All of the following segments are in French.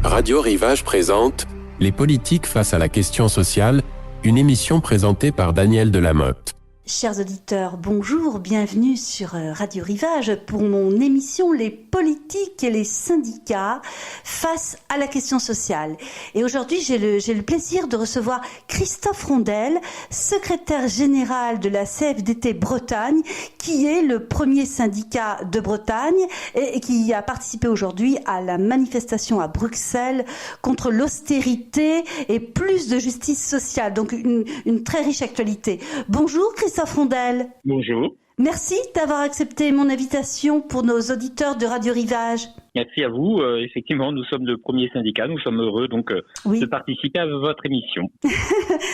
Radio Rivage présente Les politiques face à la question sociale, une émission présentée par Daniel Delamotte. Chers auditeurs, bonjour, bienvenue sur Radio Rivage pour mon émission Les politiques et les syndicats face à la question sociale. Et aujourd'hui, j'ai le plaisir de recevoir Christophe Rondel, secrétaire général de la CFDT Bretagne, qui est le premier syndicat de Bretagne et qui a participé aujourd'hui à la manifestation à Bruxelles contre l'austérité et plus de justice sociale. Donc une très riche actualité. Bonjour Christophe Rondel. Bonjour. Merci d'avoir accepté mon invitation pour nos auditeurs de Radio Rivage. Merci à vous. Effectivement, nous sommes le premier syndicat. Nous sommes heureux de participer à votre émission.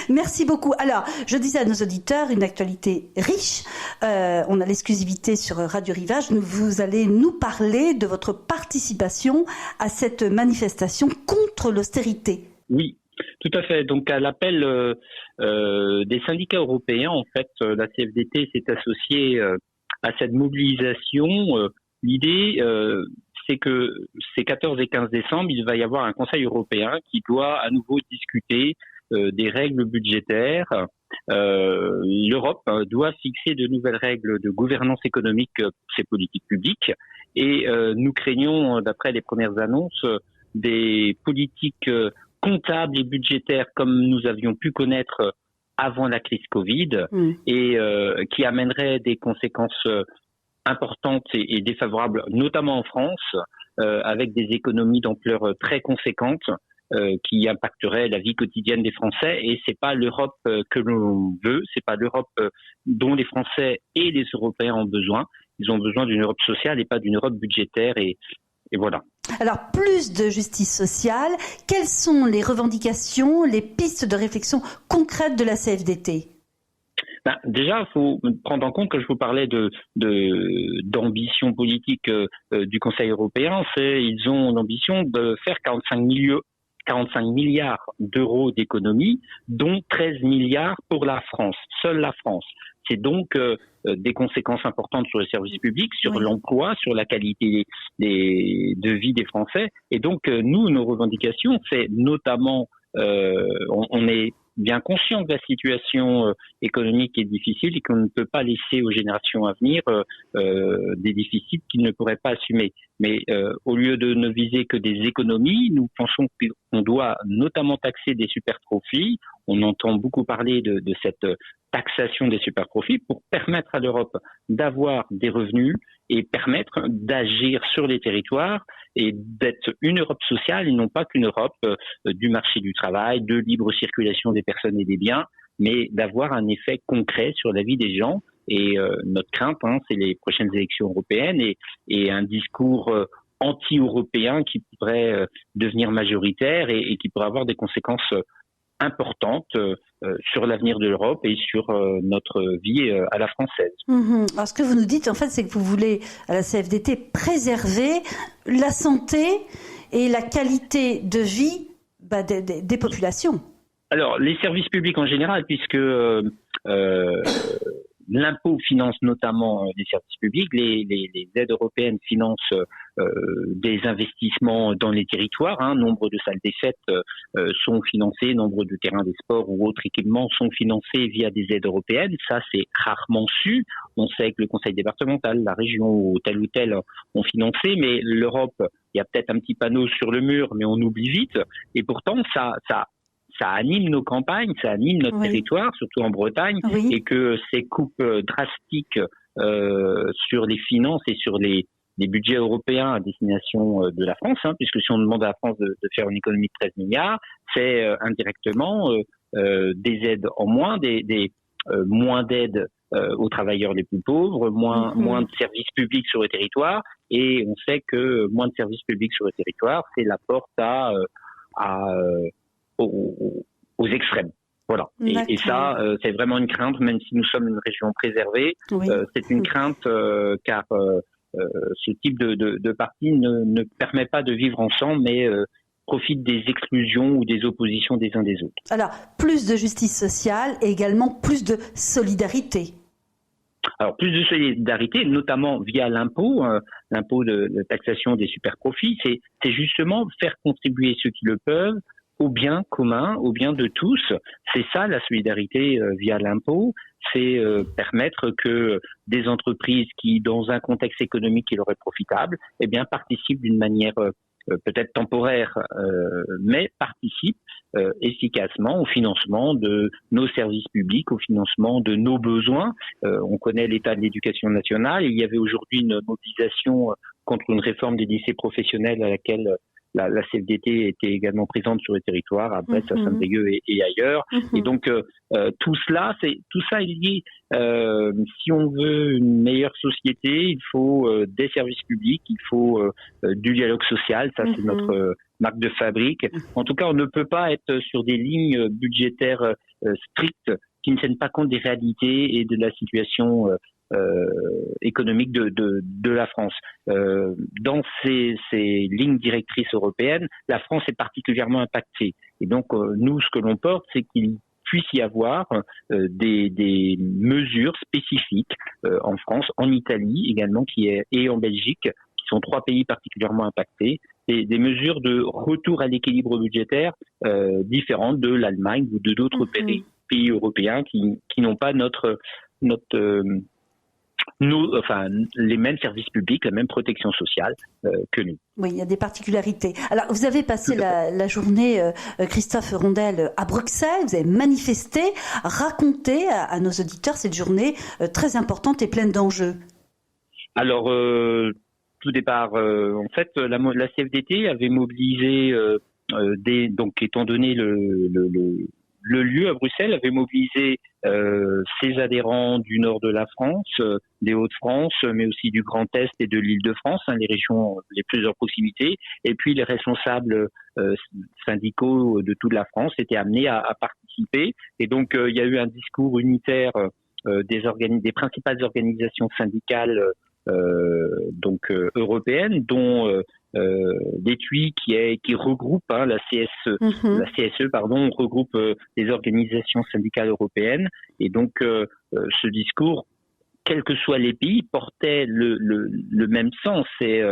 Merci beaucoup. Alors, je disais à nos auditeurs, une actualité riche. On a l'exclusivité sur Radio Rivage. Vous allez nous parler de votre participation à cette manifestation contre l'austérité. Oui. Tout à fait. Donc, à l'appel des syndicats européens, en fait, la CFDT s'est associée à cette mobilisation. L'idée, c'est que ces 14 et 15 décembre, il va y avoir un Conseil européen qui doit à nouveau discuter des règles budgétaires. L'Europe doit fixer de nouvelles règles de gouvernance économique pour ses politiques publiques. Et nous craignons, d'après les premières annonces, des politiques comptables et budgétaires comme nous avions pu connaître avant la crise Covid et qui amènerait des conséquences importantes et défavorables, notamment en France, avec des économies d'ampleur très conséquentes qui impacteraient la vie quotidienne des Français. Et c'est pas l'Europe que l'on veut, c'est pas l'Europe dont les Français et les Européens ont besoin. Ils ont besoin d'une Europe sociale et pas d'une Europe budgétaire et voilà. Alors, plus de justice sociale, quelles sont les revendications, les pistes de réflexion concrètes de la CFDT ? Déjà, il faut prendre en compte que je vous parlais d'ambition politique du Conseil européen. Ils ont l'ambition de faire 45 milliards d'euros d'économies, dont 13 milliards pour la France, seule la France. C'est donc des conséquences importantes sur les services publics, sur l'emploi, sur la qualité de vie des Français. Et donc, nous, nos revendications, c'est notamment, on est bien conscient que la situation économique est difficile et qu'on ne peut pas laisser aux générations à venir des déficits qu'ils ne pourraient pas assumer. Mais au lieu de ne viser que des économies, nous pensons qu'on doit notamment taxer des superprofits. On entend beaucoup parler de cette taxation des superprofits pour permettre à l'Europe d'avoir des revenus et permettre d'agir sur les territoires et d'être une Europe sociale et non pas qu'une Europe du marché du travail, de libre circulation des personnes et des biens, mais d'avoir un effet concret sur la vie des gens. Et notre crainte, c'est les prochaines élections européennes et un discours anti-européen qui pourrait devenir majoritaire et qui pourrait avoir des conséquences importante sur l'avenir de l'Europe et sur notre vie à la française. Alors ce que vous nous dites, en fait, c'est que vous voulez, à la CFDT, préserver la santé et la qualité de vie des populations. Alors, les services publics en général, puisque l'impôt finance notamment les services publics, les aides européennes financent des investissements dans les territoires. Nombre de salles des fêtes sont financées, nombre de terrains de sport ou autres équipements sont financés via des aides européennes. Ça, c'est rarement su. On sait que le conseil départemental, la région ou tel ont financé, mais l'Europe, il y a peut-être un petit panneau sur le mur, mais on oublie vite. Et pourtant, ça anime nos campagnes, ça anime notre territoire, surtout en Bretagne, et que ces coupes drastiques sur les finances et sur les budgets européens à destination de la France, puisque si on demande à la France de faire une économie de 13 milliards, c'est indirectement des aides en moins, moins d'aides aux travailleurs les plus pauvres, moins de services publics sur le territoire, et on sait que moins de services publics sur le territoire, c'est la porte aux extrêmes. Voilà. Et ça, c'est vraiment une crainte, même si nous sommes une région préservée, c'est une crainte car ce type de parti ne permet pas de vivre ensemble, mais profite des exclusions ou des oppositions des uns des autres. Alors, plus de justice sociale et également plus de solidarité. Alors, plus de solidarité, notamment via l'impôt, l'impôt de taxation des superprofits, c'est justement faire contribuer ceux qui le peuvent au bien commun, au bien de tous. C'est ça la solidarité via l'impôt, c'est permettre que des entreprises qui, dans un contexte économique qui leur est profitable, eh bien, participent d'une manière peut-être temporaire, mais participent efficacement au financement de nos services publics, au financement de nos besoins. On connaît l'état de l'éducation nationale. Il y avait aujourd'hui une mobilisation contre une réforme des lycées professionnels à laquelle la CFDT était également présente sur le territoire, à Brest, à Saint-Brieuc et ailleurs. Et donc, tout ça est lié. Si on veut une meilleure société, il faut des services publics, il faut du dialogue social. Ça, c'est notre marque de fabrique. En tout cas, on ne peut pas être sur des lignes budgétaires strictes qui ne tiennent pas compte des réalités et de la situation économique de la France. Dans ces lignes directrices européennes, la France est particulièrement impactée. Et donc, nous, ce que l'on porte, c'est qu'il puisse y avoir des mesures spécifiques en France, en Italie également, et en Belgique, qui sont 3 pays particulièrement impactés, et des mesures de retour à l'équilibre budgétaire différentes de l'Allemagne ou de d'autres pays européens qui n'ont pas les mêmes services publics, la même protection sociale que nous. Oui, il y a des particularités. Alors, vous avez passé la journée, Christophe Rondel, à Bruxelles, vous avez manifesté, raconté à nos auditeurs cette journée très importante et pleine d'enjeux. Alors, tout départ, en fait, la CFDT avait mobilisé, donc étant donné le lieu à Bruxelles, avait mobilisé ses adhérents du nord de la France, des Hauts-de-France, mais aussi du Grand Est et de l'Île-de-France, les régions les plus en proximité, et puis les responsables syndicaux de toute la France étaient amenés à participer. Et donc, il y a eu un discours unitaire des principales organisations syndicales européennes, dont l'ETUI qui regroupe la CSE regroupe les organisations syndicales européennes. Et donc ce discours, quels que soient les pays, portait le même sens. C'est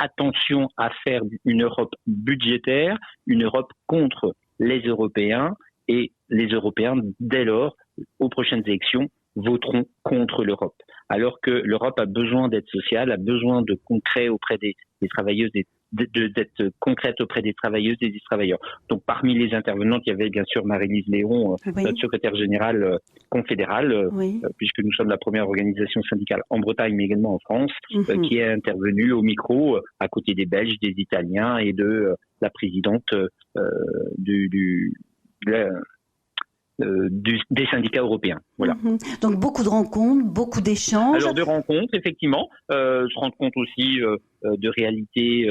attention à faire une Europe budgétaire, une Europe contre les Européens, et les Européens, dès lors, aux prochaines élections, voteront contre l'Europe. Alors que l'Europe a besoin d'être sociale, a besoin de concret auprès des travailleuses, d'être concrète auprès des travailleuses et des travailleurs. Donc parmi les intervenantes, il y avait bien sûr Marie-Lise Léon, notre secrétaire générale confédérale, puisque nous sommes la première organisation syndicale en Bretagne, mais également en France, qui est intervenue au micro à côté des Belges, des Italiens et de la présidente des syndicats européens. Voilà. Donc beaucoup de rencontres, beaucoup d'échanges. Alors de rencontres, effectivement, se rendre compte aussi de réalités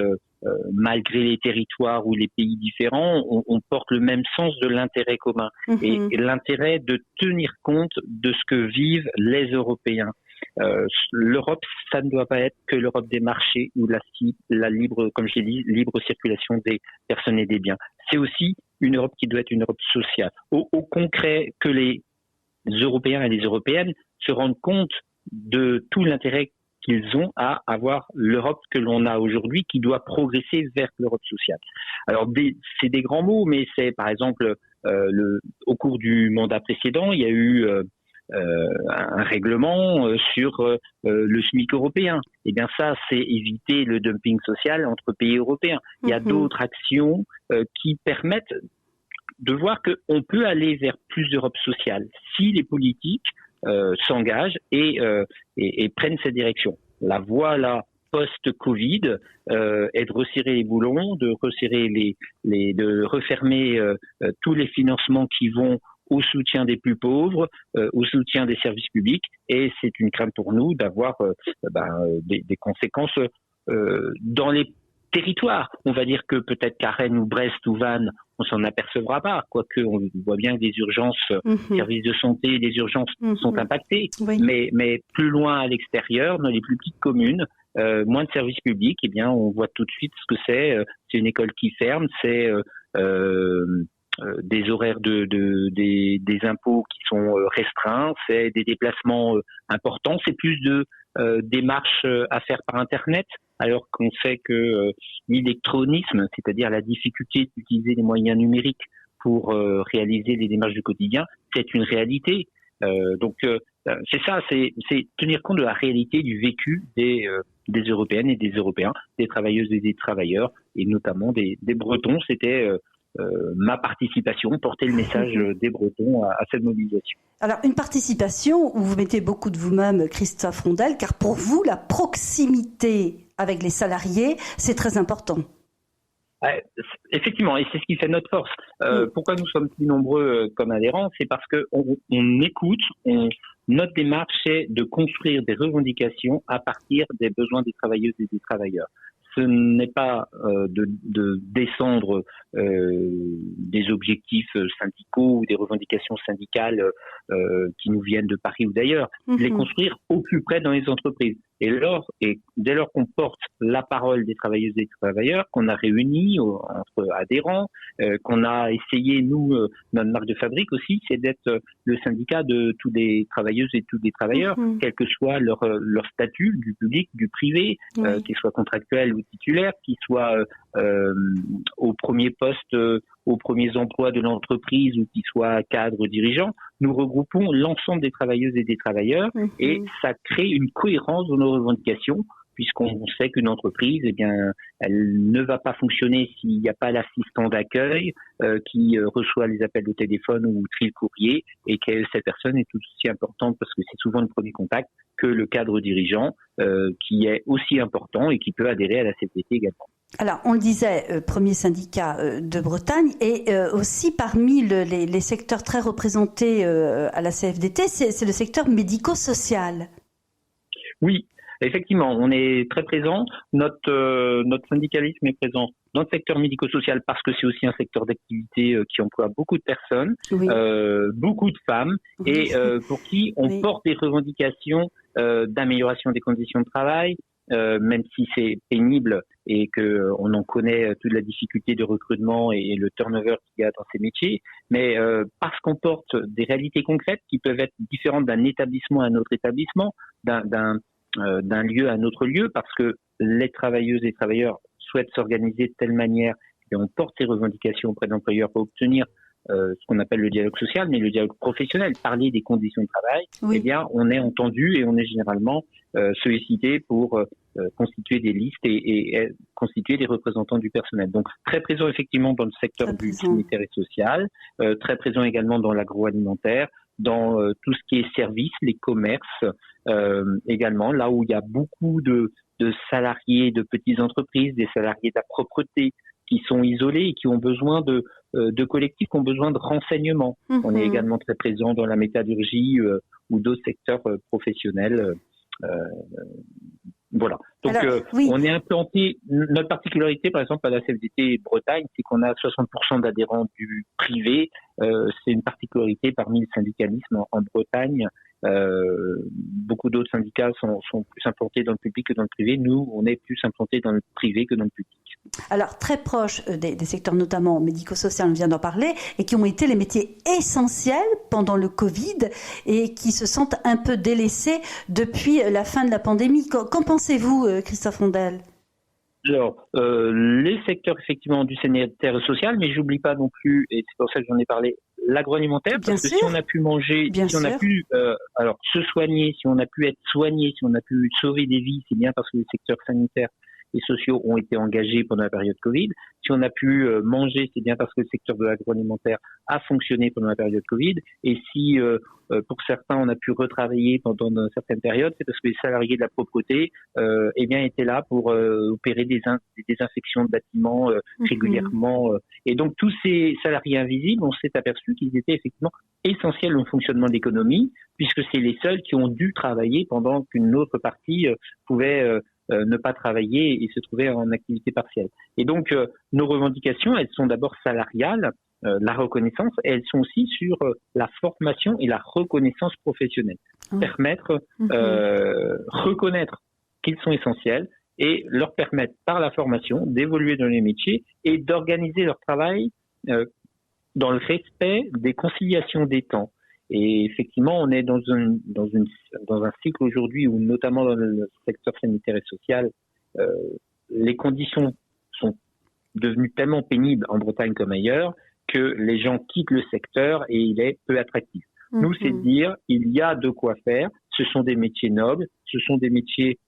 malgré les territoires ou les pays différents, on porte le même sens de l'intérêt commun et l'intérêt de tenir compte de ce que vivent les Européens. L'Europe, ça ne doit pas être que l'Europe des marchés ou la libre, comme j'ai dit, libre circulation des personnes et des biens. C'est aussi une Europe qui doit être une Europe sociale. Au concret, que les Européens et les Européennes se rendent compte de tout l'intérêt qu'ils ont à avoir l'Europe que l'on a aujourd'hui, qui doit progresser vers l'Europe sociale. Alors, c'est des grands mots, mais c'est, par exemple, au cours du mandat précédent, il y a eu un règlement sur le SMIC européen. Eh bien ça, c'est éviter le dumping social entre pays européens. Il y a d'autres actions qui permettent de voir qu'on peut aller vers plus d'Europe sociale si les politiques s'engagent et prennent cette direction. La voie là post-Covid est de resserrer les boulons, de resserrer de refermer tous les financements qui vont au soutien des plus pauvres, au soutien des services publics, et c'est une crainte pour nous d'avoir des conséquences dans les territoires. On va dire que peut-être qu'à Rennes ou Brest ou Vannes, on s'en apercevra pas, quoique on voit bien que les urgences, services de santé, les urgences sont impactées, mais plus loin à l'extérieur, dans les plus petites communes, moins de services publics, eh bien on voit tout de suite ce que c'est. C'est une école qui ferme, c'est des horaires des impôts qui sont restreints, c'est des déplacements importants, c'est plus de démarches à faire par Internet, alors qu'on sait que l'électronisme, c'est-à-dire la difficulté d'utiliser les moyens numériques pour réaliser les démarches du quotidien, c'est une réalité. Donc c'est ça, c'est tenir compte de la réalité du vécu des Européennes et des Européens, des travailleuses et des travailleurs, et notamment des Bretons. C'était ma participation, porter le message des Bretons à cette mobilisation. Alors, une participation où vous mettez beaucoup de vous-même, Christophe Rondel, car pour vous, la proximité avec les salariés, c'est très important. Effectivement, et c'est ce qui fait notre force. Pourquoi nous sommes plus nombreux comme adhérents, c'est parce qu'on écoute, notre démarche, c'est de construire des revendications à partir des besoins des travailleuses et des travailleurs. Ce n'est pas de descendre des objectifs syndicaux ou des revendications syndicales qui nous viennent de Paris ou d'ailleurs, les construire au plus près dans les entreprises. Et dès lors qu'on porte la parole des travailleuses et des travailleurs, qu'on a réuni entre adhérents, qu'on a essayé, nous, notre marque de fabrique aussi, c'est d'être le syndicat de tous les travailleuses et tous les travailleurs, quel que soit leur statut, du public, du privé, qu'ils soient contractuels ou titulaires, qu'ils soient au premier poste, aux premiers emplois de l'entreprise ou qu'ils soient cadres dirigeants. Nous regroupons l'ensemble des travailleuses et des travailleurs et ça crée une cohérence dans nos revendications, puisqu'on sait qu'une entreprise, eh bien, elle ne va pas fonctionner s'il n'y a pas l'assistant d'accueil qui reçoit les appels de téléphone ou trie le courrier, et que cette personne est tout aussi importante parce que c'est souvent le premier contact que le cadre dirigeant qui est aussi important et qui peut adhérer à la CFDT également. Alors, on le disait, premier syndicat de Bretagne, et aussi parmi les secteurs très représentés à la CFDT, c'est le secteur médico-social. Oui. Effectivement, on est très présent. Notre syndicalisme est présent dans le secteur médico-social parce que c'est aussi un secteur d'activité qui emploie beaucoup de personnes, beaucoup de femmes, et pour qui on porte des revendications d'amélioration des conditions de travail, même si c'est pénible et que on en connaît toute la difficulté de recrutement et le turnover qu'il y a dans ces métiers, mais parce qu'on porte des réalités concrètes qui peuvent être différentes d'un établissement à un autre établissement, d'un lieu à un autre lieu, parce que les travailleuses et travailleurs souhaitent s'organiser de telle manière et on porte ces revendications auprès d'employeurs pour obtenir ce qu'on appelle le dialogue social, mais le dialogue professionnel, parler des conditions de travail, eh bien, on est entendu et on est généralement sollicité pour constituer des listes et constituer des représentants du personnel. Donc, très présent effectivement dans le secteur du sanitaire et social, très présent également dans l'agroalimentaire, dans tout ce qui est services, les commerces également, là où il y a beaucoup de salariés de petites entreprises, des salariés de la propreté qui sont isolés et qui ont besoin de collectifs, qui ont besoin de renseignements. On est également très présent dans la métallurgie ou d'autres secteurs professionnels. Voilà. Donc, on est implanté. Notre particularité, par exemple, à la CFDT Bretagne, c'est qu'on a 60% d'adhérents du privé. C'est une particularité parmi le syndicalisme en Bretagne. Beaucoup d'autres syndicats sont plus implantés dans le public que dans le privé. Nous, on est plus implantés dans le privé que dans le public. Alors, très proche des secteurs notamment médico-social, on vient d'en parler, et qui ont été les métiers essentiels pendant le Covid et qui se sentent un peu délaissés depuis la fin de la pandémie. Qu'en pensez-vous, Christophe Rondel ? Alors, les secteurs effectivement du sanitaire et social, mais j'oublie pas non plus, et c'est pour ça que j'en ai parlé, l'agroalimentaire, parce que si on a pu manger, si on a pu se soigner, si on a pu être soigné, si on a pu sauver des vies, c'est bien parce que les secteurs sanitaires et sociaux ont été engagés pendant la période Covid. Si on a pu manger, c'est bien parce que le secteur de l'agroalimentaire a fonctionné pendant la période Covid. Et si, pour certains, on a pu retravailler pendant une certaine période, c'est parce que les salariés de la propreté étaient là pour opérer des désinfections de bâtiments régulièrement. Et donc, tous ces salariés invisibles, on s'est aperçu qu'ils étaient effectivement essentiels au fonctionnement de l'économie, puisque c'est les seuls qui ont dû travailler pendant qu'une autre partie pouvait ne pas travailler et se trouver en activité partielle. Et donc, nos revendications, elles sont d'abord salariales, la reconnaissance, et elles sont aussi sur la formation et la reconnaissance professionnelle. Permettre, reconnaître qu'ils sont essentiels et leur permettre par la formation d'évoluer dans les métiers et d'organiser leur travail dans le respect des conciliations des temps. Et effectivement, on est dans un cycle aujourd'hui où, notamment dans le secteur sanitaire et social, les conditions sont devenues tellement pénibles en Bretagne comme ailleurs que les gens quittent le secteur et il est peu attractif. Nous, c'est de dire, il y a de quoi faire. Ce sont des métiers nobles, ce sont des métiers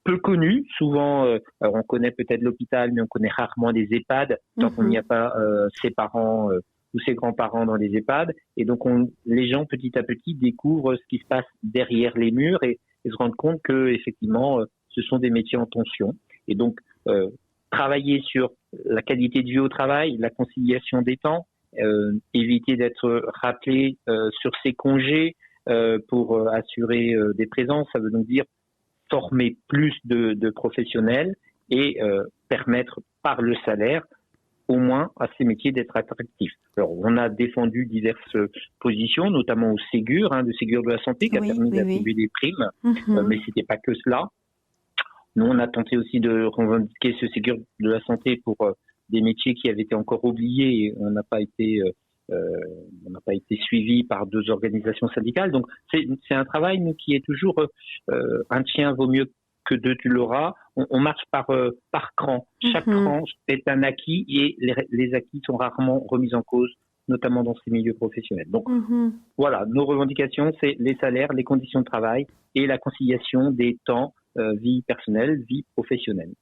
peu connus. Souvent, alors on connaît peut-être l'hôpital, mais on connaît rarement les EHPAD tant qu'on n'y a pas ses parents ou ses grands-parents dans les EHPAD. Et donc, les gens, petit à petit, découvrent ce qui se passe derrière les murs et se rendent compte que, effectivement, ce sont des métiers en tension. Et donc, travailler sur la qualité de vie au travail, la conciliation des temps, éviter d'être rappelé sur ses congés pour assurer des présences. Ça veut donc dire former plus de professionnels et permettre par le salaire au moins à ces métiers d'être attractifs. Alors, on a défendu diverses positions, notamment au Ségur, le Ségur de la santé, qui a permis d'attribuer des primes, mais c'était pas que cela. Nous, on a tenté aussi de revendiquer ce Ségur de la santé pour des métiers qui avaient été encore oubliés et on n'a pas été suivi par 2 organisations syndicales. Donc, c'est un travail qui est toujours un tien vaut mieux que 2, tu l'auras. On marche par cran. Chaque cran est un acquis et les acquis sont rarement remis en cause, notamment dans ces milieux professionnels. Donc, voilà, nos revendications, c'est les salaires, les conditions de travail et la conciliation des temps, vie personnelle, vie professionnelle.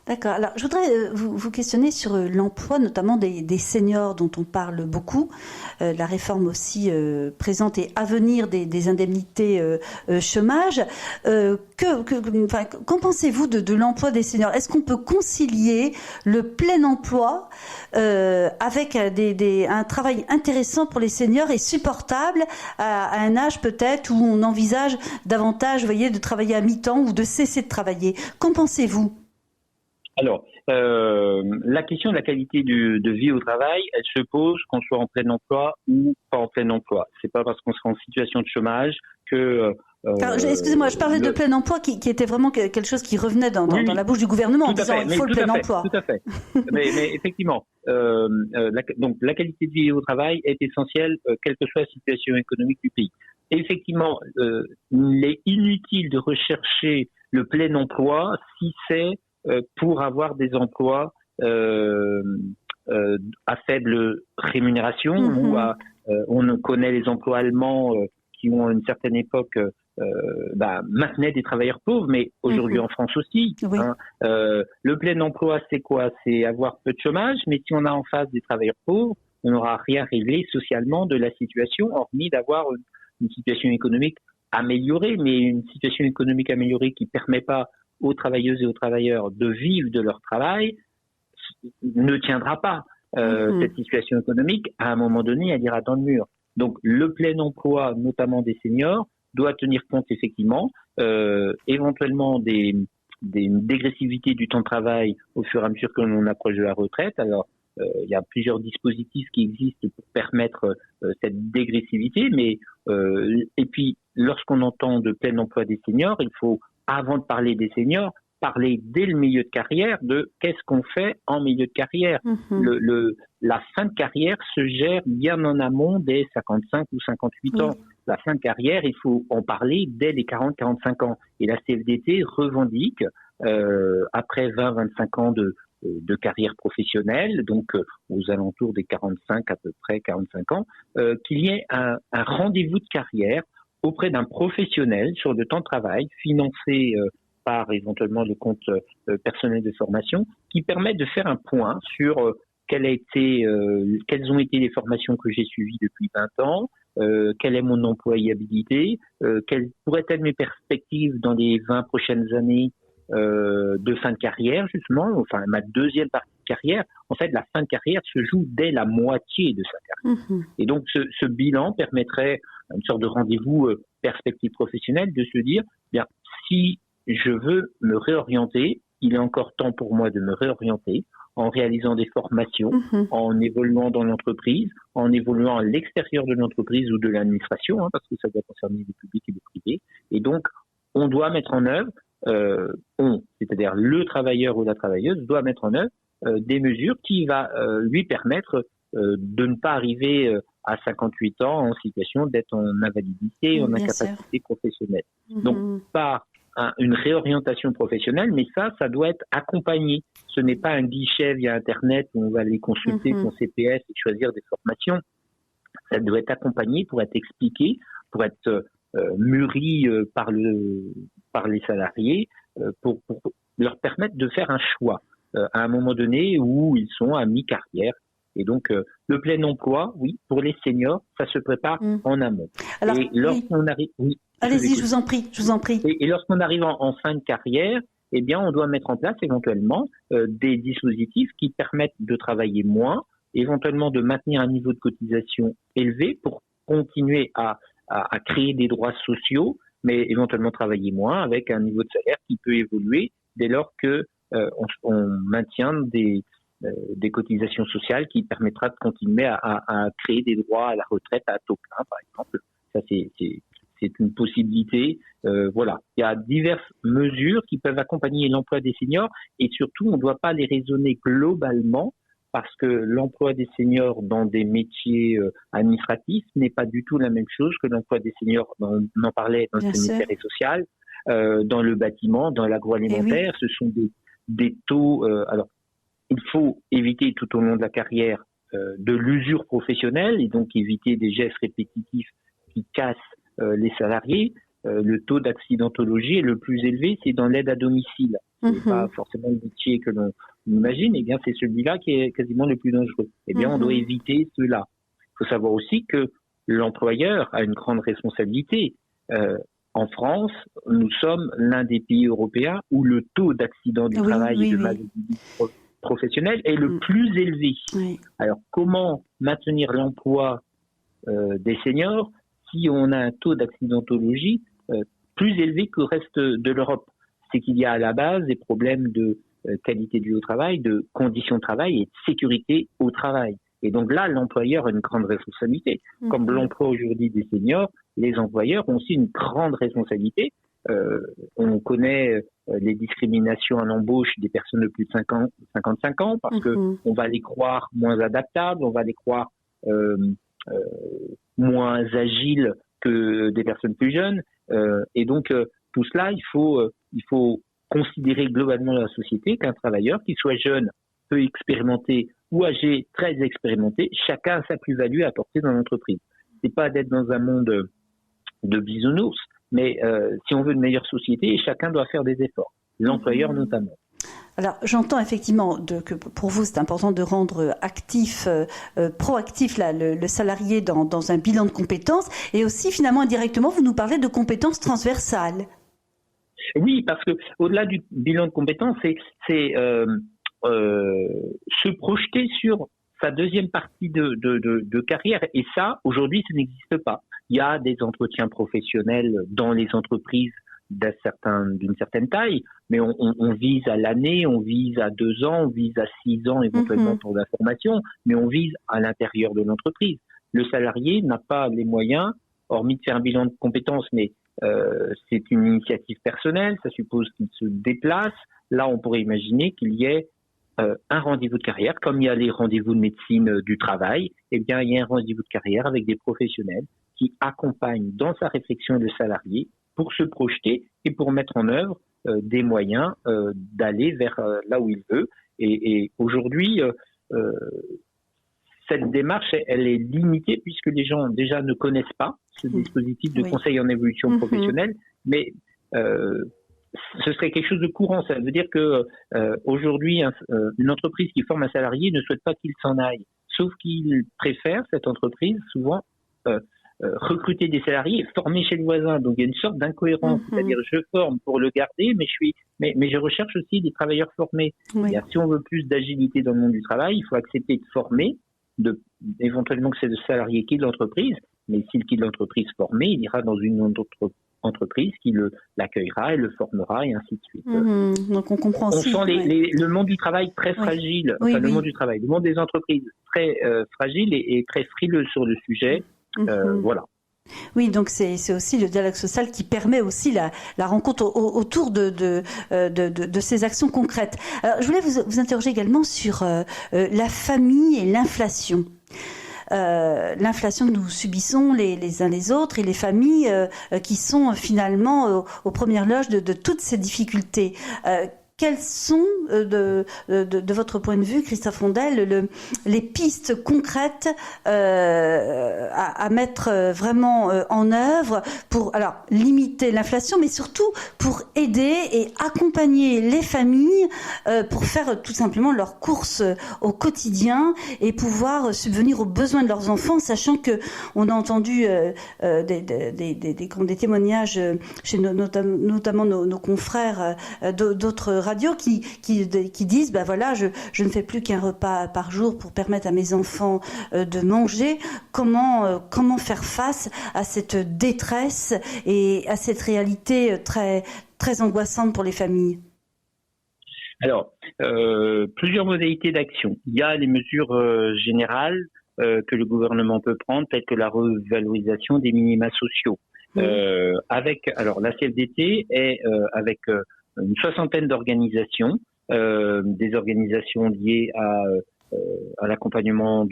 D'accord. Alors, je voudrais vous questionner sur l'emploi, notamment des seniors dont on parle beaucoup. La réforme aussi présente et à venir des indemnités chômage. Qu'en pensez-vous de l'emploi des seniors ? Est-ce qu'on peut concilier le plein emploi avec un travail intéressant pour les seniors et supportable à un âge peut-être où on envisage davantage, de travailler à mi-temps ou de cesser de travailler ? Qu'en pensez-vous ? Alors, la question de la qualité de vie au travail, elle se pose qu'on soit en plein emploi ou pas en plein emploi. C'est pas parce qu'on sera en situation de chômage que... excusez-moi, je parlais de plein emploi qui était vraiment quelque chose qui revenait dans la bouche du gouvernement en disant il faut le plein emploi. Tout à fait. mais effectivement, donc la qualité de vie au travail est essentielle, quelle que soit la situation économique du pays. Et effectivement, il est inutile de rechercher le plein emploi si c'est pour avoir des emplois à faible rémunération ou on connaît les emplois allemands qui ont à une certaine époque maintenaient des travailleurs pauvres, mais aujourd'hui en France aussi. Oui. Le plein emploi, c'est quoi ? C'est avoir peu de chômage, mais si on a en face des travailleurs pauvres, on n'aura rien réglé socialement de la situation, hormis d'avoir une situation économique améliorée, mais une situation économique améliorée qui ne permet pas aux travailleuses et aux travailleurs de vivre de leur travail ne tiendra pas. Cette situation économique, à un moment donné, elle ira dans le mur. Donc, le plein emploi, notamment des seniors, doit tenir compte effectivement, éventuellement d'une dégressivité du temps de travail au fur et à mesure que l'on approche de la retraite. Alors, il y a plusieurs dispositifs qui existent pour permettre cette dégressivité, mais et puis, lorsqu'on entend de plein emploi des seniors, il faut, avant de parler des seniors, parler dès le milieu de carrière de qu'est-ce qu'on fait en milieu de carrière. La fin de carrière se gère bien en amont des 55 ou 58 ans. La fin de carrière, il faut en parler dès les 40-45 ans. Et la CFDT revendique, après 20-25 ans de carrière professionnelle, donc aux alentours des 45 à peu près, 45 ans, qu'il y ait un rendez-vous de carrière auprès d'un professionnel sur le temps de travail, financé par éventuellement le compte personnel de formation, qui permet de faire un point sur quelles ont été les formations que j'ai suivies depuis 20 ans, quelle est mon employabilité, quelles pourraient être mes perspectives dans les 20 prochaines années de fin de carrière, justement, enfin ma deuxième partie de carrière. En fait, la fin de carrière se joue dès la moitié de sa carrière. Et donc, ce bilan permettrait une sorte de rendez-vous perspective professionnelle, de se dire, bien, si je veux me réorienter, il est encore temps pour moi de me réorienter en réalisant des formations, en évoluant dans l'entreprise, en évoluant à l'extérieur de l'entreprise ou de l'administration, parce que ça doit concerner le public et le privé. Et donc, on doit mettre en œuvre, c'est-à-dire le travailleur ou la travailleuse doit mettre en œuvre des mesures qui va lui permettre de ne pas arriver à 58 ans en situation d'être en invalidité, en incapacité professionnelle. Donc, par une réorientation professionnelle, mais ça doit être accompagné. Ce n'est pas un guichet via Internet où on va aller consulter son CPF et choisir des formations. Ça doit être accompagné pour être expliqué, pour être mûri par les salariés, pour leur permettre de faire un choix à un moment donné où ils sont à mi-carrière. Et donc, le plein emploi, oui, pour les seniors, ça se prépare en amont. Alors, et lorsqu'on arrive... Oui, allez-y, je vous en prie. Et lorsqu'on arrive en fin de carrière, eh bien, on doit mettre en place éventuellement des dispositifs qui permettent de travailler moins, éventuellement de maintenir un niveau de cotisation élevé pour continuer à créer des droits sociaux, mais éventuellement travailler moins avec un niveau de salaire qui peut évoluer dès lors que on maintient des cotisations sociales qui permettra de continuer à créer des droits à la retraite à taux plein, par exemple. Ça, c'est une possibilité. Voilà. Il y a diverses mesures qui peuvent accompagner l'emploi des seniors et surtout, on ne doit pas les raisonner globalement parce que l'emploi des seniors dans des métiers administratifs n'est pas du tout la même chose que l'emploi des seniors, on en parlait dans le sanitaire et social, dans le bâtiment, dans l'agroalimentaire. Ce sont des taux... alors, il faut éviter tout au long de la carrière de l'usure professionnelle et donc éviter des gestes répétitifs qui cassent les salariés. Le taux d'accidentologie est le plus élevé, c'est dans l'aide à domicile. Ce n'est pas forcément le métier que l'on imagine, eh bien c'est celui-là qui est quasiment le plus dangereux. Eh bien on doit éviter cela. Il faut savoir aussi que l'employeur a une grande responsabilité. En France, nous sommes l'un des pays européens où le taux d'accident du travail et de maladie professionnelle est le plus élevé. Alors comment maintenir l'emploi des seniors si on a un taux d'accidentologie plus élevé que le reste de l'Europe? C'est qu'il y a à la base des problèmes de qualité de vie au travail, de conditions de travail et de sécurité au travail. Et donc là, l'employeur a une grande responsabilité. Comme l'emploi aujourd'hui des seniors, les employeurs ont aussi une grande responsabilité. On connaît les discriminations à l'embauche des personnes de plus de 55 ans parce que on va les croire moins adaptables, on va les croire moins agiles que des personnes plus jeunes. Et donc, tout cela, il faut considérer globalement dans la société qu'un travailleur, qu'il soit jeune, peu expérimenté ou âgé, très expérimenté, chacun a sa plus-value à apporter dans l'entreprise. C'est pas d'être dans un monde de bisounours, mais si on veut une meilleure société, chacun doit faire des efforts, l'employeur notamment. Alors, j'entends effectivement que pour vous, c'est important de rendre proactif le salarié dans un bilan de compétences et aussi, finalement, indirectement, vous nous parlez de compétences transversales. Oui, parce que au-delà du bilan de compétences, c'est se projeter sur sa deuxième partie de carrière. Et ça, aujourd'hui, ça n'existe pas. Il y a des entretiens professionnels dans les entreprises d'une certaine taille, mais on vise à l'année, on vise à 2 ans, on vise à 6 ans éventuellement pour la formation, mais on vise à l'intérieur de l'entreprise. Le salarié n'a pas les moyens, hormis de faire un bilan de compétences, mais c'est une initiative personnelle, ça suppose qu'il se déplace. Là, on pourrait imaginer qu'il y ait un rendez-vous de carrière, comme il y a les rendez-vous de médecine du travail, eh bien, il y a un rendez-vous de carrière avec des professionnels qui accompagnent dans sa réflexion le salarié pour se projeter et pour mettre en œuvre des moyens d'aller vers là où il veut. Et aujourd'hui, cette démarche, elle est limitée puisque les gens déjà ne connaissent pas ce dispositif de conseil en évolution professionnelle, mais ce serait quelque chose de courant. Ça veut dire que aujourd'hui, une entreprise qui forme un salarié ne souhaite pas qu'il s'en aille, sauf qu'il préfère, cette entreprise, souvent recruter des salariés formés chez le voisin. Donc il y a une sorte d'incohérence, c'est-à-dire je forme pour le garder, mais je recherche aussi des travailleurs formés. Si on veut plus d'agilité dans le monde du travail, il faut accepter de former, éventuellement que c'est le salarié qui quitte l'entreprise, mais s'il quitte l'entreprise formée, il ira dans une autre entreprise qui l'accueillera et le formera et ainsi de suite. Donc on comprend aussi. On sent le monde du travail très fragile, le monde du travail, le monde des entreprises très fragile et très frileux sur le sujet. Voilà. Oui, donc c'est aussi le dialogue social qui permet aussi la rencontre autour de ces actions concrètes. Alors, je voulais vous interroger également sur la famille et l'inflation. l'inflation que nous subissons les uns les autres et les familles qui sont finalement aux premières loges de toutes ces difficultés. Quelles sont, de votre point de vue, Christophe Hondel, les pistes concrètes à mettre vraiment en œuvre pour limiter l'inflation, mais surtout pour aider et accompagner les familles pour faire tout simplement leurs courses au quotidien et pouvoir subvenir aux besoins de leurs enfants, sachant que on a entendu des témoignages chez notamment nos confrères d'autres radios qui disent je ne fais plus qu'un repas par jour pour permettre à mes enfants de manger. Comment faire face à cette détresse et à cette réalité très très angoissante pour les familles? Alors, plusieurs modalités d'action. Il y a les mesures générales que le gouvernement peut prendre, telles que la revalorisation des minima sociaux. La CFDT est avec une soixantaine d'organisations, des organisations liées à l'accompagnement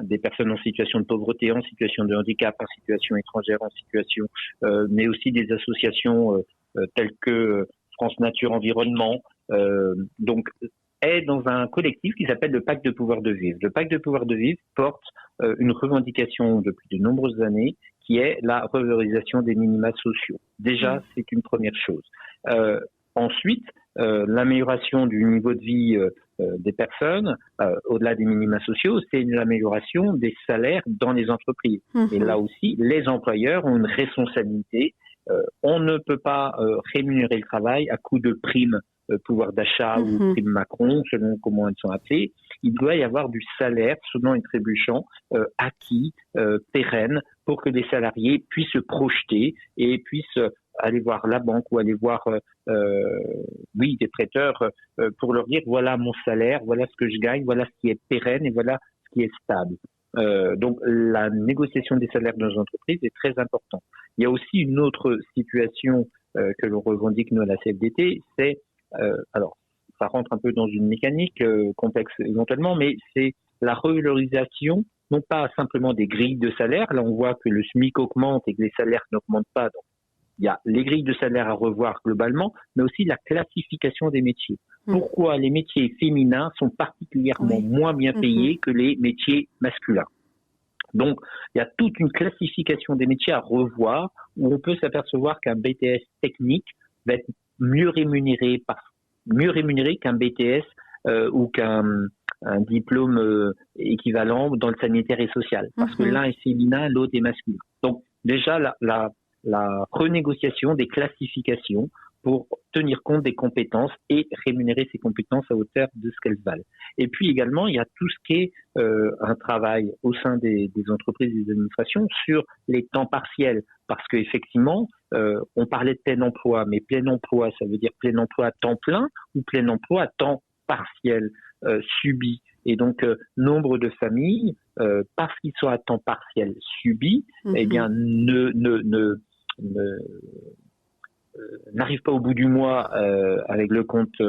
des personnes en situation de pauvreté, en situation de handicap, en situation étrangère, en situation, mais aussi des associations telles que France Nature Environnement. Donc, est dans un collectif qui s'appelle le Pacte de pouvoir de vivre. Le Pacte de pouvoir de vivre porte une revendication depuis de nombreuses années qui est la revalorisation des minima sociaux. Déjà, c'est une première chose. Ensuite, l'amélioration du niveau de vie des personnes, au-delà des minima sociaux, c'est l'amélioration des salaires dans les entreprises. Et là aussi, les employeurs ont une responsabilité. On ne peut pas rémunérer le travail à coup de primes pouvoir d'achat ou primes Macron, selon comment elles sont appelées. Il doit y avoir du salaire, sonnant et trébuchant, acquis, pérenne, pour que les salariés puissent se projeter et puissent aller voir la banque ou aller voir des prêteurs pour leur dire voilà mon salaire, voilà ce que je gagne, voilà ce qui est pérenne et voilà ce qui est stable. Donc la négociation des salaires dans les entreprises est très importante. Il y a aussi une autre situation que l'on revendique nous à la CFDT, c'est ça rentre un peu dans une mécanique complexe éventuellement, mais c'est la revalorisation non pas simplement des grilles de salaire. Là on voit que le SMIC augmente et que les salaires n'augmentent pas, donc il y a les grilles de salaire à revoir globalement, mais aussi la classification des métiers. Pourquoi les métiers féminins sont particulièrement moins bien payés que les métiers masculins? Donc, il y a toute une classification des métiers à revoir où on peut s'apercevoir qu'un BTS technique va être mieux rémunéré qu'un BTS ou qu'un diplôme équivalent dans le sanitaire et social. Parce que l'un est féminin, l'autre est masculin. Donc, déjà, la renégociation des classifications pour tenir compte des compétences et rémunérer ces compétences à hauteur de ce qu'elles valent. Et puis également, il y a tout ce qui est un travail au sein des entreprises et des administrations sur les temps partiels. Parce qu'effectivement, on parlait de plein emploi, mais plein emploi, ça veut dire plein emploi à temps plein ou plein emploi à temps partiel subi. Et donc, nombre de familles, parce qu'ils sont à temps partiel subi, eh bien, n'arrive pas au bout du mois avec le compte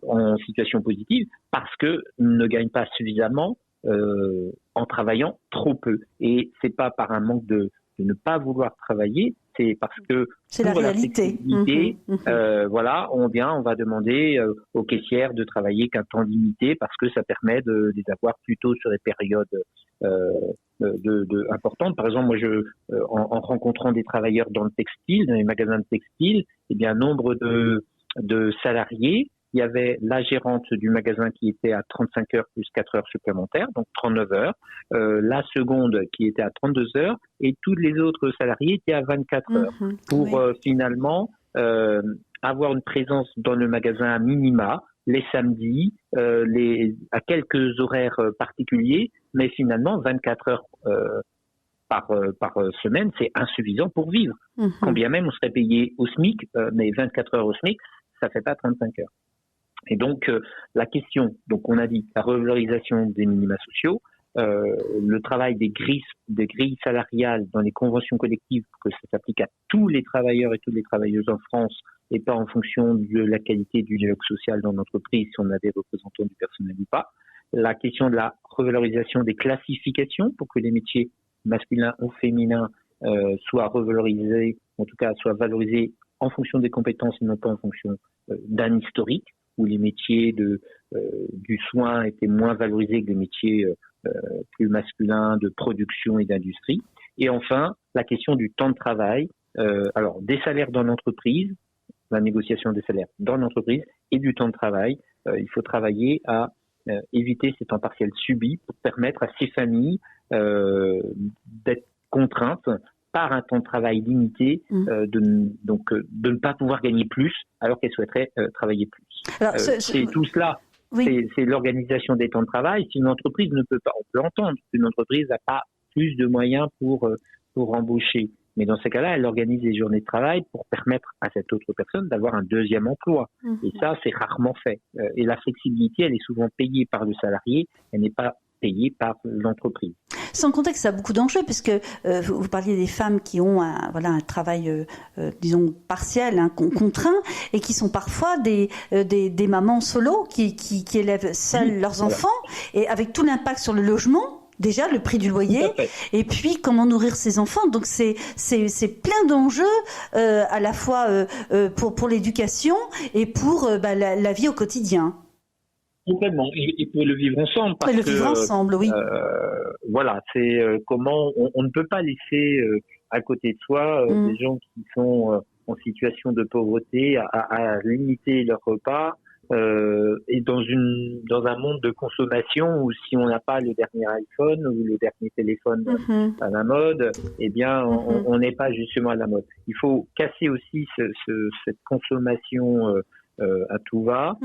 en situation positive parce que ne gagne pas suffisamment en travaillant trop peu. Et c'est pas par un manque de ne pas vouloir travailler, c'est parce que c'est la réalité. On va demander aux caissières de travailler qu'un temps limité parce que ça permet de les avoir plutôt sur des périodes importantes. Par exemple, moi, en rencontrant des travailleurs dans le textile, dans les magasins de textile, eh bien, nombre de salariés, il y avait la gérante du magasin qui était à 35 heures plus 4 heures supplémentaires, donc 39 heures, la seconde qui était à 32 heures, et tous les autres salariés étaient à 24 heures, pour finalement avoir une présence dans le magasin à minima, les samedis, à quelques horaires particuliers, mais finalement 24 heures par semaine, c'est insuffisant pour vivre. Quand bien même on serait payé au SMIC, mais 24 heures au SMIC, ça fait pas 35 heures. Et donc la question, donc on a dit la revalorisation des minima sociaux, le travail des grilles salariales dans les conventions collectives, que ça s'applique à tous les travailleurs et toutes les travailleuses en France et pas en fonction de la qualité du dialogue social dans l'entreprise, si on a des représentants du personnel ou pas. La question de la revalorisation des classifications pour que les métiers masculins ou féminins soient revalorisés, en tout cas soient valorisés en fonction des compétences et non pas en fonction d'un historique, où les métiers du soin étaient moins valorisés que les métiers plus masculins de production et d'industrie. Et enfin, la question du temps de travail, alors des salaires dans l'entreprise, la négociation des salaires dans l'entreprise et du temps de travail. Il faut travailler à éviter ces temps partiels subis pour permettre à ces familles d'être contraintes par un temps de travail limité, de ne pas pouvoir gagner plus alors qu'elles souhaiteraient travailler plus. Alors, c'est tout cela. Oui. C'est l'organisation des temps de travail. Si une entreprise ne peut pas, on peut entendre qu'une entreprise n'a pas plus de moyens pour embaucher. Mais dans ces cas-là, elle organise des journées de travail pour permettre à cette autre personne d'avoir un deuxième emploi. Et ça, c'est rarement fait. Et la flexibilité, elle est souvent payée par le salarié, elle n'est pas payée par l'entreprise. Sans compter que ça a beaucoup d'enjeux, puisque vous parliez des femmes qui ont un travail, disons, partiel, contraint, et qui sont parfois des mamans solo qui élèvent seules leurs enfants, et avec tout l'impact sur le logement. Déjà, le prix du loyer, et puis comment nourrir ses enfants. Donc, c'est plein d'enjeux, à la fois pour l'éducation et pour la vie au quotidien. Complètement. Et pour le vivre ensemble. Parce le vivre ensemble, oui. Voilà, c'est comment on ne peut pas laisser à côté de soi des gens qui sont en situation de pauvreté à limiter leur repas. Et dans un monde de consommation où si on n'a pas le dernier iPhone ou le dernier téléphone à la mode, eh bien on n'est pas justement à la mode. Il faut casser aussi cette consommation à tout va,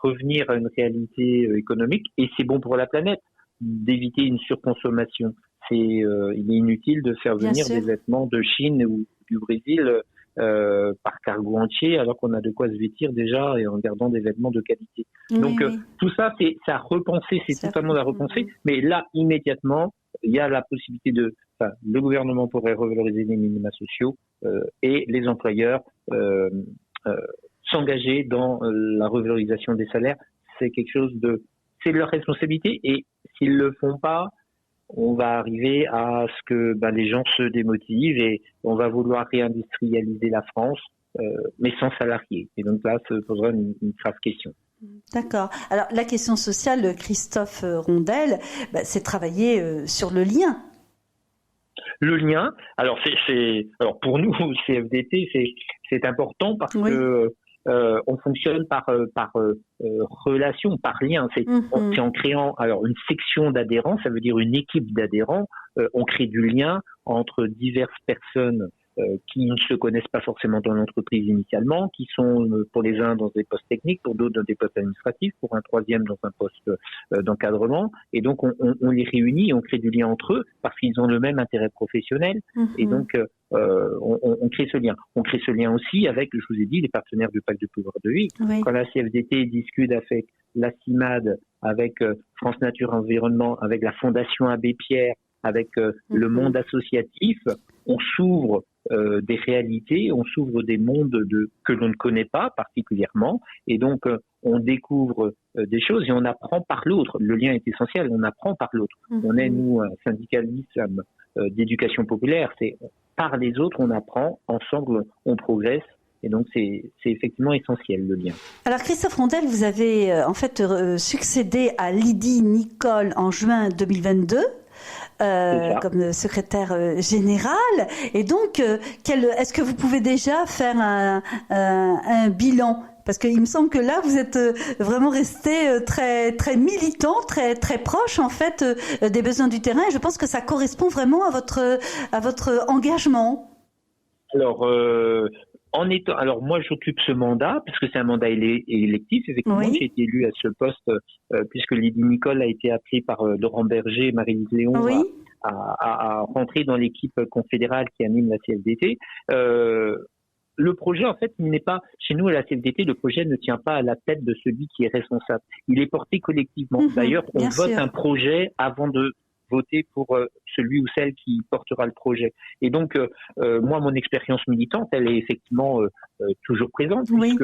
revenir à une réalité économique, et c'est bon pour la planète d'éviter une surconsommation. Il est inutile de faire venir des vêtements de Chine ou du Brésil par cargo entier, alors qu'on a de quoi se vêtir déjà et en gardant des vêtements de qualité. Donc tout ça, c'est à repenser, c'est totalement à repenser. Mais là, immédiatement, il y a la possibilité le gouvernement pourrait revaloriser les minima sociaux et les employeurs s'engager dans la revalorisation des salaires. C'est quelque chose c'est leur responsabilité, et s'ils le font pas, on va arriver à ce que les gens se démotivent et on va vouloir réindustrialiser la France, mais sans salariés. Et donc là, se posera une grave question. D'accord. Alors la question sociale, Christophe Rondel, c'est travailler sur le lien. Le lien. Alors alors pour nous, CFDT, c'est important parce que on fonctionne par relation, par lien. C'est en créant une section d'adhérents, ça veut dire une équipe d'adhérents. On crée du lien entre diverses personnes qui ne se connaissent pas forcément dans l'entreprise initialement, qui sont pour les uns dans des postes techniques, pour d'autres dans des postes administratifs, pour un troisième dans un poste d'encadrement. Et donc on les réunit et on crée du lien entre eux parce qu'ils ont le même intérêt professionnel. Et donc on crée ce lien. On crée ce lien aussi avec, je vous ai dit, les partenaires du pacte de pouvoir de vie. Oui. Quand la CFDT discute avec la CIMAD, avec France Nature Environnement, avec la Fondation Abbé Pierre, avec le monde associatif, on s'ouvre des réalités, on s'ouvre des mondes que l'on ne connaît pas particulièrement, et donc on découvre des choses et on apprend par l'autre. Le lien est essentiel, on apprend par l'autre. On est, nous, un syndicalisme d'éducation populaire, c'est par les autres, on apprend, ensemble, on progresse. Et donc, c'est effectivement essentiel, le lien. Alors, Christophe Rondel, vous avez succédé à Lydie Nicole en juin 2022. Comme secrétaire générale. Et donc, est-ce que vous pouvez déjà faire un bilan? Parce qu'il me semble que là, vous êtes vraiment resté très, très militant, très, très proche, en fait, des besoins du terrain. Et je pense que ça correspond vraiment à votre engagement. Alors moi j'occupe ce mandat parce que c'est un mandat électif. Effectivement, j'ai été élu à ce poste puisque Lydie Nicole a été appelée par Laurent Berger et Marie-Lise Léon à rentrer dans l'équipe confédérale qui anime la CFDT. Le projet, en fait, il n'est pas chez nous à la CFDT. Le projet ne tient pas à la tête de celui qui est responsable. Il est porté collectivement. D'ailleurs, on vote un projet avant de voter pour celui ou celle qui portera le projet. Et donc, moi, mon expérience militante, elle est effectivement toujours présente, puisque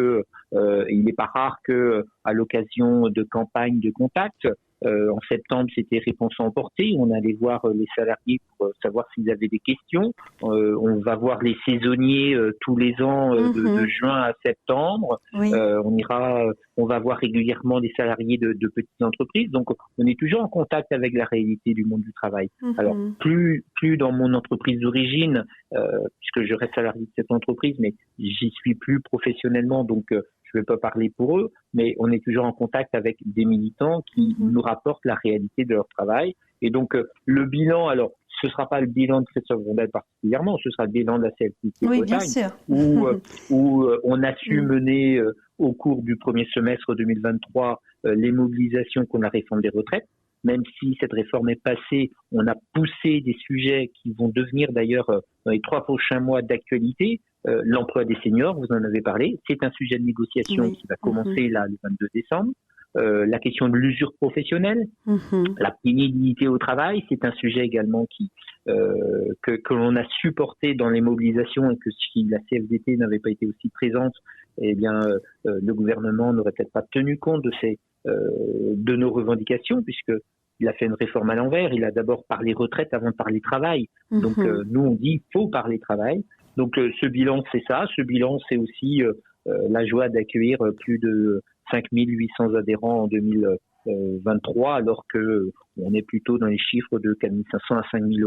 il n'est pas rare que, à l'occasion de campagnes de contact, En septembre, c'était réponse à emporter. On allait voir les salariés pour savoir s'ils avaient des questions. On va voir les saisonniers tous les ans de juin à septembre. Oui. On va voir régulièrement des salariés de petites entreprises. Donc, on est toujours en contact avec la réalité du monde du travail. Alors, plus dans mon entreprise d'origine, puisque je reste salarié de cette entreprise, mais j'y suis plus professionnellement, donc je ne vais pas parler pour eux, mais on est toujours en contact avec des militants qui nous rapportent la réalité de leur travail. Et donc, le bilan, alors, ce ne sera pas le bilan de Christophe Vrondel particulièrement, ce sera le bilan de la CFDT Bretagne, où on a su mener au cours du premier semestre 2023 les mobilisations contre la réforme des retraites. Même si cette réforme est passée, on a poussé des sujets qui vont devenir d'ailleurs dans les 3 prochains mois d'actualité. L'emploi des seniors, vous en avez parlé, c'est un sujet de négociation qui va commencer là le 22 décembre. La question de l'usure professionnelle, la pénibilité au travail, c'est un sujet également que l'on a supporté dans les mobilisations et que si la CFDT n'avait pas été aussi présente, eh bien le gouvernement n'aurait peut-être pas tenu compte de nos revendications, puisque il a fait une réforme à l'envers. Il a d'abord parlé retraite avant de parler travail. Donc nous on dit il faut parler travail. Donc ce bilan c'est ça. Ce bilan c'est aussi la joie d'accueillir plus de 5800 adhérents en 2023, alors que on est plutôt dans les chiffres de 4500 à 5000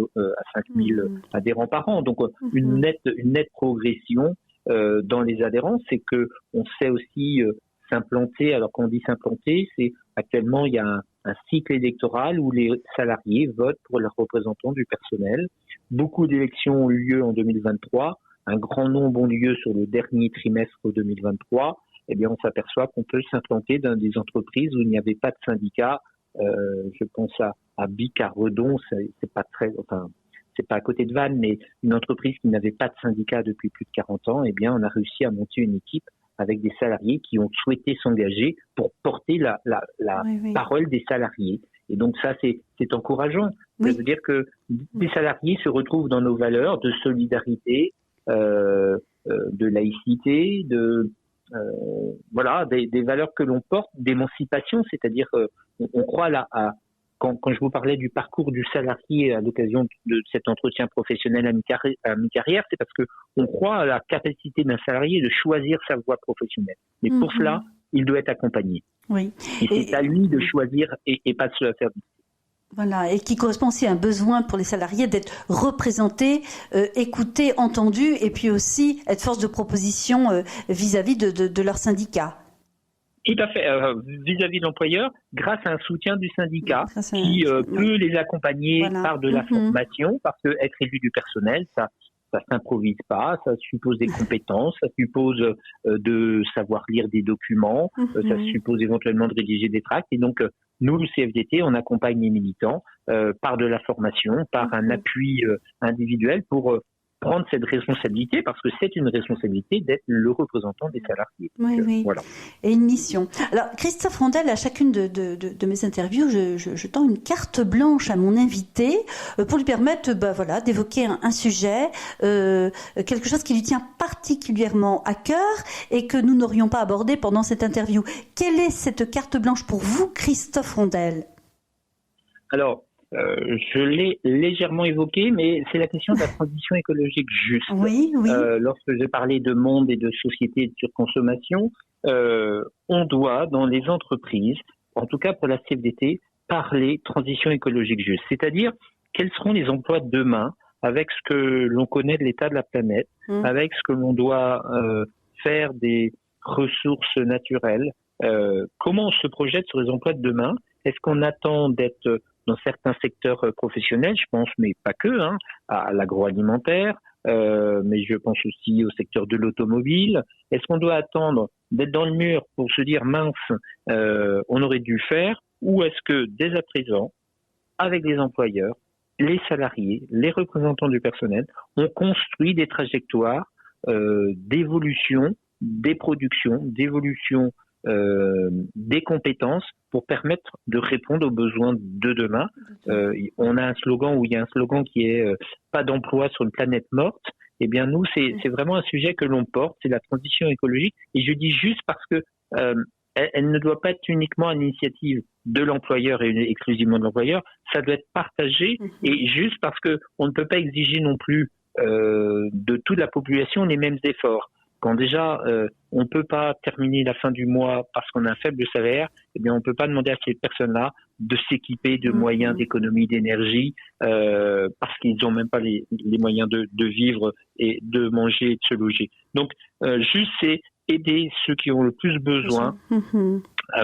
adhérents par an. Donc une nette progression dans les adhérents. C'est que on sait aussi s'implanter. Alors quand on dit s'implanter, c'est actuellement il y a un cycle électoral où les salariés votent pour leurs représentants du personnel. Beaucoup d'élections ont eu lieu en 2023. Un grand nombre ont lieu sur le dernier trimestre 2023. Eh bien, on s'aperçoit qu'on peut s'implanter dans des entreprises où il n'y avait pas de syndicat. Je pense à Bic, à Redon, c'est pas à côté de Vannes, mais une entreprise qui n'avait pas de syndicat depuis plus de 40 ans. Eh bien, on a réussi à monter une équipe avec des salariés qui ont souhaité s'engager pour porter la parole des salariés. Et donc ça, c'est encourageant. Ça veut dire que des salariés se retrouvent dans nos valeurs de solidarité, de laïcité, des valeurs que l'on porte, d'émancipation, c'est-à-dire on croit là quand je vous parlais du parcours du salarié à l'occasion de cet entretien professionnel à mi-carrière, c'est parce que on croit à la capacité d'un salarié de choisir sa voie professionnelle. Mais pour cela, il doit être accompagné. Oui. Et c'est à lui de choisir et pas de se la faire. Voilà, et qui correspond aussi à un besoin pour les salariés d'être représentés, écoutés, entendus, et puis aussi être force de proposition vis-à-vis de leur syndicat. Tout à fait. Vis-à-vis de l'employeur, grâce à un soutien du syndicat qui peut les accompagner par de la formation, parce que être élu du personnel, ça s'improvise pas, ça suppose des compétences, ça suppose de savoir lire des documents, ça suppose éventuellement de rédiger des tracts. Et donc, nous, le CFDT, on accompagne les militants par de la formation, par un appui individuel pour prendre cette responsabilité, parce que c'est une responsabilité d'être le représentant des salariés. Oui. Voilà. Et une mission. Alors, Christophe Vrondel, à chacune de mes interviews, je tends une carte blanche à mon invité pour lui permettre d'évoquer un sujet, quelque chose qui lui tient particulièrement à cœur et que nous n'aurions pas abordé pendant cette interview. Quelle est cette carte blanche pour vous, Christophe Vrondel ? Alors, je l'ai légèrement évoqué, mais c'est la question de la transition écologique juste. Oui. Lorsque j'ai parlé de monde et de société et de surconsommation, on doit, dans les entreprises, en tout cas pour la CFDT, parler transition écologique juste. C'est-à-dire, quels seront les emplois de demain avec ce que l'on connaît de l'état de la planète, avec ce que l'on doit faire des ressources naturelles. Comment on se projette sur les emplois de demain ? Est-ce qu'on attend d'être dans certains secteurs professionnels, je pense, mais pas que, à l'agroalimentaire, mais je pense aussi au secteur de l'automobile. Est-ce qu'on doit attendre d'être dans le mur pour se dire mince, on aurait dû faire, ou est-ce que dès à présent, avec les employeurs, les salariés, les représentants du personnel, on construit des trajectoires d'évolution des productions, d'évolution des compétences pour permettre de répondre aux besoins de demain. On a un slogan où il y a un slogan qui est pas d'emploi sur une planète morte. Eh bien nous c'est vraiment un sujet que l'on porte, c'est la transition écologique. Et je dis juste parce que elle ne doit pas être uniquement à l'initiative de l'employeur et exclusivement de l'employeur. Ça doit être partagé et juste parce que on ne peut pas exiger non plus de toute la population les mêmes efforts. Quand déjà on ne peut pas terminer la fin du mois parce qu'on a un faible salaire, eh bien on ne peut pas demander à ces personnes-là de s'équiper de moyens d'économie d'énergie parce qu'ils n'ont même pas les moyens de vivre et de manger et de se loger. Donc juste c'est aider ceux qui ont le plus besoin.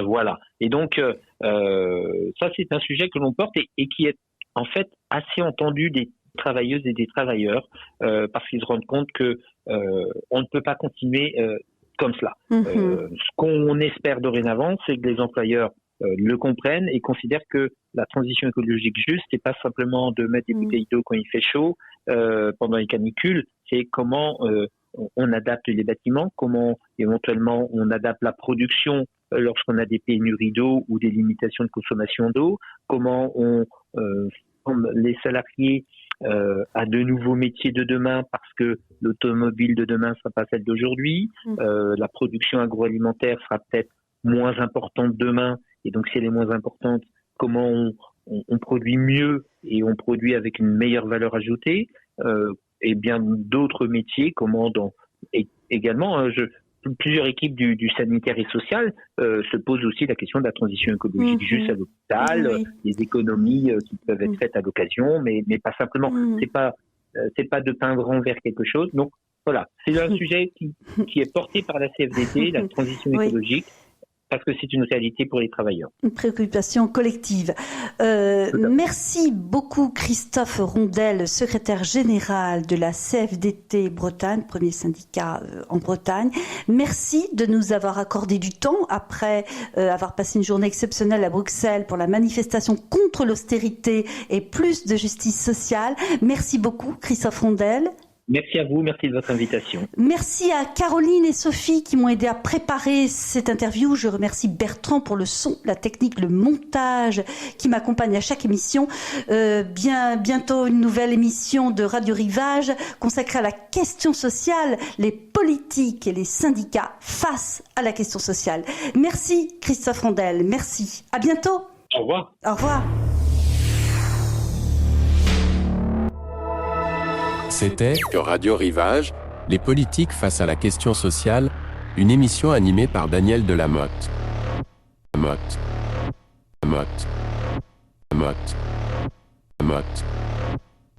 Voilà. Et donc ça c'est un sujet que l'on porte et qui est en fait assez entendu des travailleuses et des travailleurs parce qu'ils se rendent compte que on ne peut pas continuer comme cela. Ce qu'on espère dorénavant, c'est que les employeurs le comprennent et considèrent que la transition écologique juste, c'est pas simplement de mettre des bouteilles d'eau quand il fait chaud pendant les canicules, c'est comment on adapte les bâtiments, comment éventuellement on adapte la production lorsqu'on a des pénuries d'eau ou des limitations de consommation d'eau, comment on forme les salariés à de nouveaux métiers de demain parce que l'automobile de demain ne sera pas celle d'aujourd'hui, la production agroalimentaire sera peut-être moins importante demain et donc si elle est moins importante, comment on produit mieux et on produit avec une meilleure valeur ajoutée et bien d'autres métiers, comment également plusieurs équipes du sanitaire et social se posent aussi la question de la transition écologique juste à l'hôpital, les économies qui peuvent être faites à l'occasion, mais pas simplement. C'est pas de peindre en vers quelque chose. Donc voilà, c'est un sujet qui est porté par la CFDT, la transition écologique. Parce que c'est une réalité pour les travailleurs. Une préoccupation collective. Merci beaucoup Christophe Rondel, secrétaire général de la CFDT Bretagne, premier syndicat en Bretagne. Merci de nous avoir accordé du temps après avoir passé une journée exceptionnelle à Bruxelles pour la manifestation contre l'austérité et plus de justice sociale. Merci beaucoup Christophe Rondel. Merci à vous, merci de votre invitation. Merci à Caroline et Sophie qui m'ont aidé à préparer cette interview. Je remercie Bertrand pour le son, la technique, le montage qui m'accompagne à chaque émission. Bientôt une nouvelle émission de Radio Rivage consacrée à la question sociale, les politiques et les syndicats face à la question sociale. Merci Christophe Rondel, merci. À bientôt. Au revoir. Au revoir. C'était sur Radio Rivage, les politiques face à la question sociale, une émission animée par Daniel Delamotte. Motte.